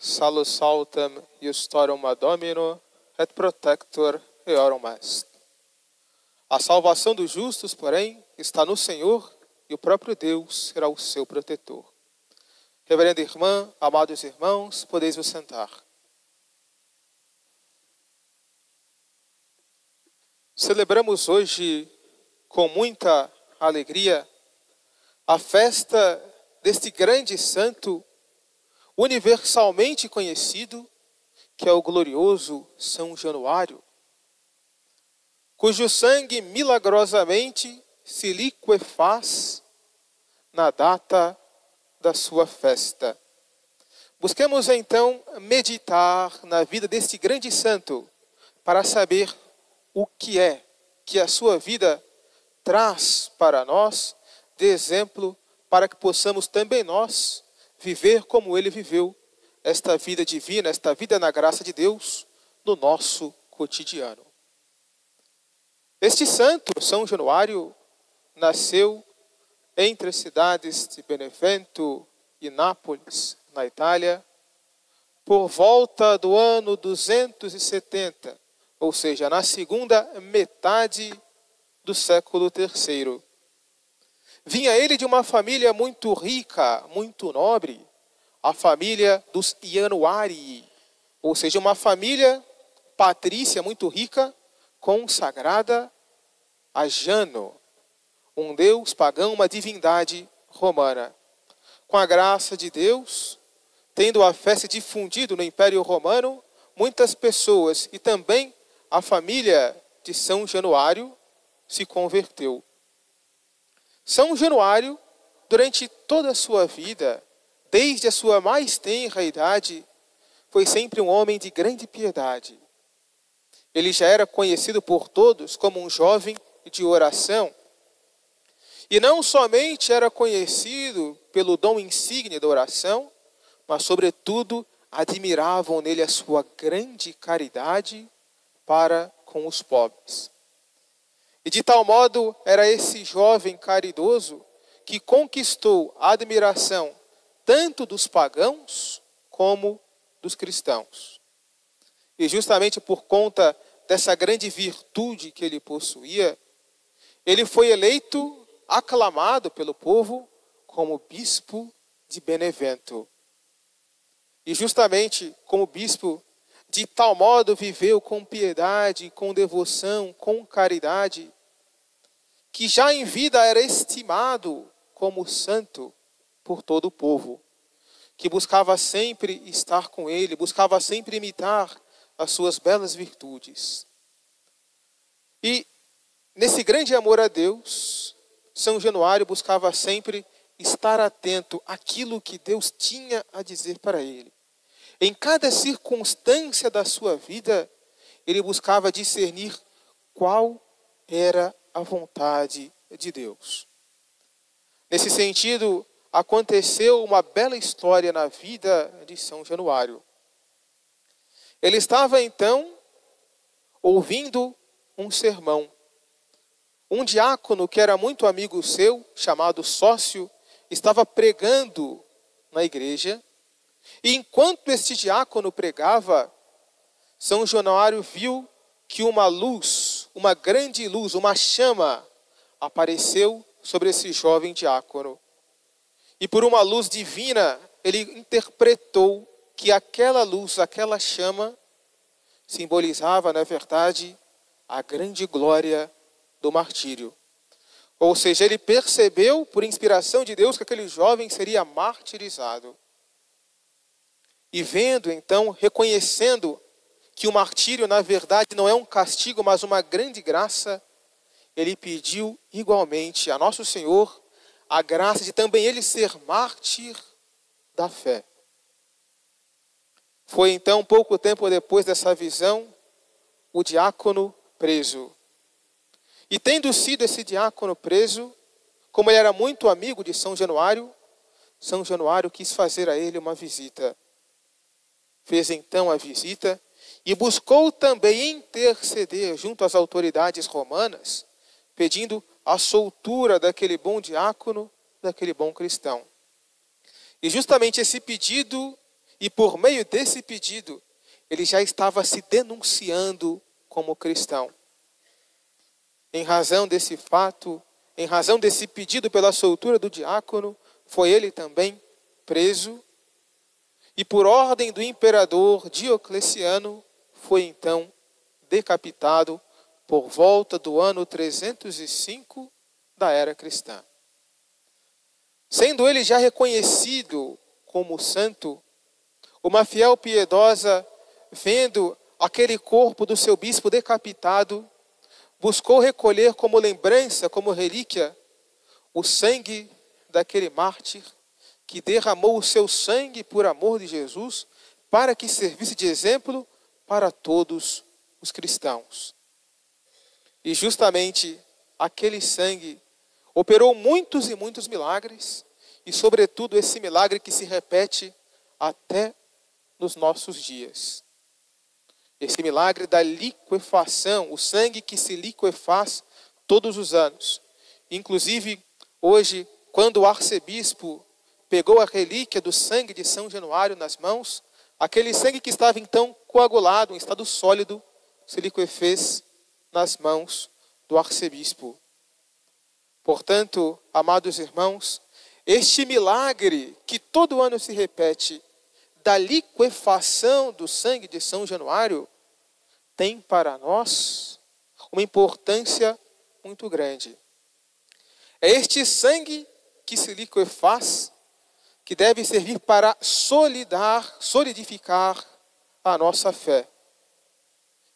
Salus saltem iustorum ad Domino, et protector eorum est. A salvação dos justos, porém, está no Senhor, e o próprio Deus será o seu protetor. Reverenda irmã, amados irmãos, podeis vos sentar. Celebramos hoje, com muita alegria, a festa deste grande santo, universalmente conhecido, que é o glorioso São Januário, cujo sangue milagrosamente se liquefaz na data da sua festa. Busquemos então meditar na vida deste grande santo para saber o que é que a sua vida traz para nós de exemplo, para que possamos também nós viver como ele viveu esta vida divina, esta vida na graça de Deus no nosso cotidiano. Este santo, São Januário, nasceu entre as cidades de Benevento e Nápoles, na Itália, por volta do ano 270, ou seja, na segunda metade do século III. Vinha ele de uma família muito rica, muito nobre, a família dos Januarii, ou seja, uma família patrícia muito rica, consagrada a Jano, um deus pagão, uma divindade romana. Com a graça de Deus, tendo a fé se difundido no Império Romano, muitas pessoas e também a família de São Januário se converteu. São Januário, durante toda a sua vida, desde a sua mais tenra idade, foi sempre um homem de grande piedade. Ele já era conhecido por todos como um jovem de oração. E não somente era conhecido pelo dom insigne da oração, mas, sobretudo, admiravam nele a sua grande caridade para com os pobres. E de tal modo era esse jovem caridoso que conquistou a admiração tanto dos pagãos como dos cristãos. E justamente por conta dessa grande virtude que ele possuía, ele foi eleito, aclamado pelo povo, como bispo de Benevento. E justamente como bispo, de tal modo viveu com piedade, com devoção, com caridade, que já em vida era estimado como santo por todo o povo, que buscava sempre estar com ele, buscava sempre imitar as suas belas virtudes. E nesse grande amor a Deus, São Januário buscava sempre estar atento àquilo que Deus tinha a dizer para ele. Em cada circunstância da sua vida, ele buscava discernir qual era a vontade de Deus. Nesse sentido, aconteceu uma bela história na vida de São Januário. Ele estava então ouvindo um sermão. Um diácono que era muito amigo seu, chamado Sócio, estava pregando na igreja. E enquanto este diácono pregava, São Januário viu que uma luz, uma grande luz, uma chama, apareceu sobre esse jovem diácono. E por uma luz divina, ele interpretou que aquela luz, aquela chama, simbolizava, na verdade, a grande glória do martírio. Ou seja, ele percebeu, por inspiração de Deus, que aquele jovem seria martirizado. E vendo, então, reconhecendo que o martírio, na verdade, não é um castigo, mas uma grande graça, ele pediu igualmente a Nosso Senhor a graça de também ele ser mártir da fé. Foi então, pouco tempo depois dessa visão, o diácono preso. E tendo sido esse diácono preso, como ele era muito amigo de São Januário quis fazer a ele uma visita. Fez então a visita e buscou também interceder junto às autoridades romanas, pedindo a soltura daquele bom diácono, daquele bom cristão. E justamente esse pedido E por meio desse pedido, ele já estava se denunciando como cristão. Em razão desse fato, em razão desse pedido pela soltura do diácono, foi ele também preso e por ordem do imperador Diocleciano foi então decapitado por volta do ano 305 da era cristã. Sendo ele já reconhecido como santo, uma fiel piedosa, vendo aquele corpo do seu bispo decapitado, buscou recolher como lembrança, como relíquia, o sangue daquele mártir que derramou o seu sangue por amor de Jesus, para que servisse de exemplo para todos os cristãos. E justamente aquele sangue operou muitos e muitos milagres, e sobretudo esse milagre que se repete até nos nossos dias. Esse milagre da liquefação, o sangue que se liquefaz todos os anos. Inclusive, hoje, quando o arcebispo pegou a relíquia do sangue de São Januário nas mãos, aquele sangue que estava então coagulado, em estado sólido, se liquefez nas mãos do arcebispo. Portanto, amados irmãos, este milagre que todo ano se repete, da liquefação do sangue de São Januário, tem para nós uma importância muito grande. É este sangue que se liquefaz, que deve servir para solidificar a nossa fé.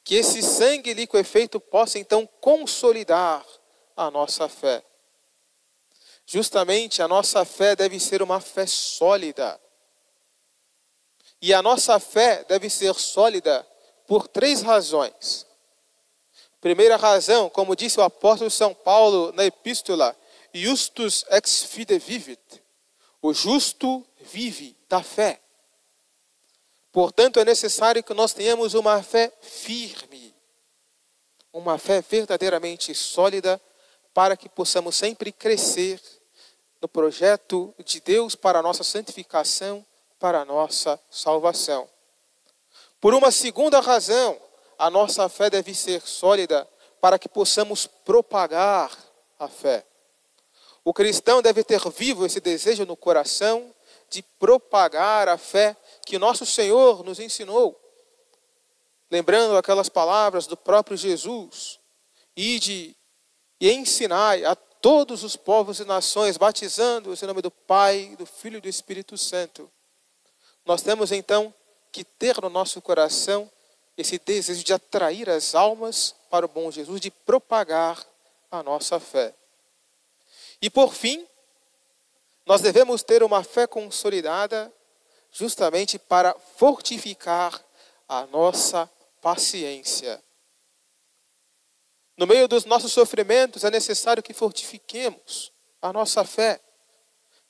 Que esse sangue liquefeito possa então consolidar a nossa fé. Justamente a nossa fé deve ser uma fé sólida. E a nossa fé deve ser sólida por 3 razões. Primeira razão, como disse o apóstolo São Paulo na epístola, Justus ex fide vivit. O justo vive da fé. Portanto, é necessário que nós tenhamos uma fé firme, uma fé verdadeiramente sólida, para que possamos sempre crescer no projeto de Deus para a nossa santificação, para a nossa salvação. Por uma segunda razão, a nossa fé deve ser sólida para que possamos propagar a fé. O cristão deve ter vivo esse desejo no coração de propagar a fé que nosso Senhor nos ensinou. Lembrando aquelas palavras do próprio Jesus: ide e ensinai a todos os povos e nações, batizando-os em nome do Pai, do Filho e do Espírito Santo. Nós temos então que ter no nosso coração esse desejo de atrair as almas para o bom Jesus, de propagar a nossa fé. E por fim, nós devemos ter uma fé consolidada justamente para fortificar a nossa paciência. No meio dos nossos sofrimentos é necessário que fortifiquemos a nossa fé.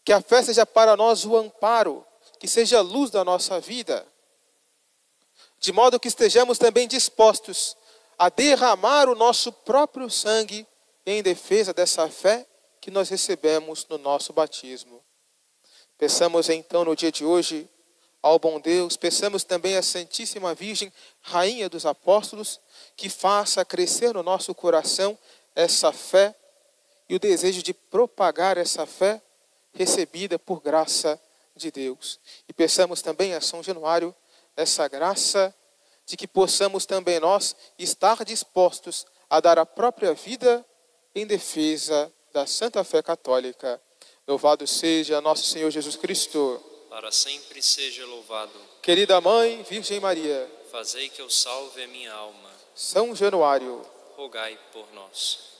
Que a fé seja para nós o amparo, que seja a luz da nossa vida. De modo que estejamos também dispostos a derramar o nosso próprio sangue em defesa dessa fé que nós recebemos no nosso batismo. Peçamos então no dia de hoje ao bom Deus, peçamos também à Santíssima Virgem, Rainha dos Apóstolos, que faça crescer no nosso coração essa fé e o desejo de propagar essa fé recebida por graça de Deus. E peçamos também a São Januário essa graça de que possamos também nós estar dispostos a dar a própria vida em defesa da Santa Fé Católica. Louvado seja nosso Senhor Jesus Cristo. Para sempre seja louvado. Querida Mãe, Virgem Maria, Fazei que eu salve a minha alma. São Januário, Rogai por nós.